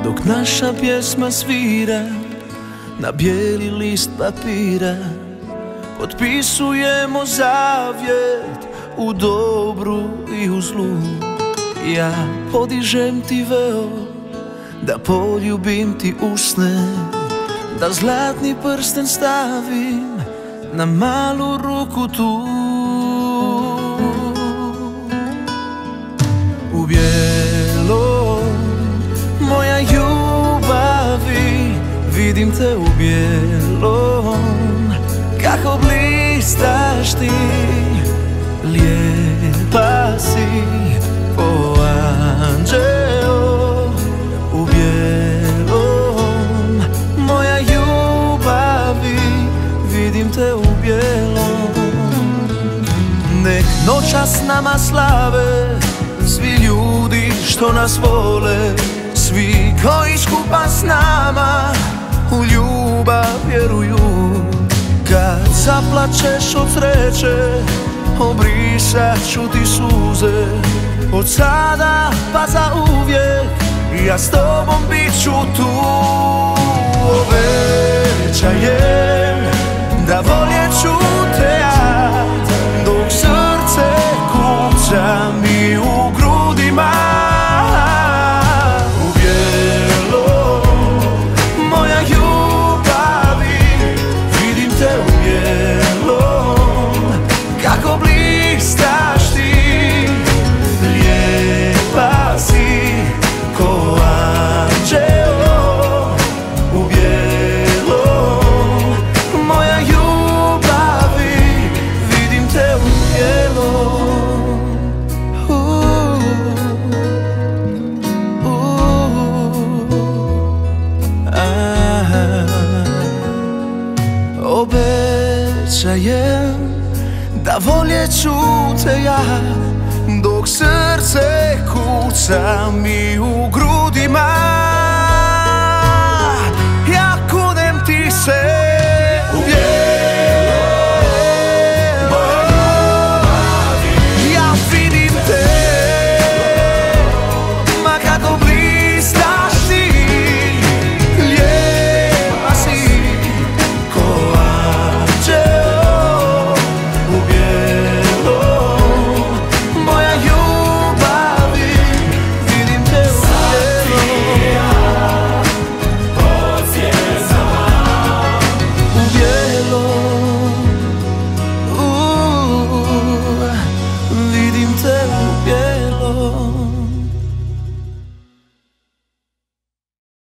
dok naša pjesma svira na bijeli list papira. Potpisujemo zavjet u dobru i u zlu. Ja podižem ti veo da poljubim ti usne, da zlatni prsten stavim na malu ruku tu. U bijelom, moja ljubavi, vidim te u bijelom, kako blistaš ti, lijepa si ko anđeo. U bijelom, moja ljubavi, vidim te u bijelom. Nek noćas nama slave svi ljudi što nas vole, svi koji skupa s nama u ljubav vjeruju. Kad zaplačeš od sreće, obrisat ću ti suze. Od sada pa za uvijek ja s tobom bit ću tu. Obećajem da voljet ću te ja, dok srce kuca mi u grudima. U bijelom, moja ljubavi, vidim te u bijelom, kako blistaš ti, lijepa si ko anđeo. U bijelom, moja ljubavi, vidim te u bijelom. Obećajem da voljet ću te ja, dok srce kuca mi u grudima.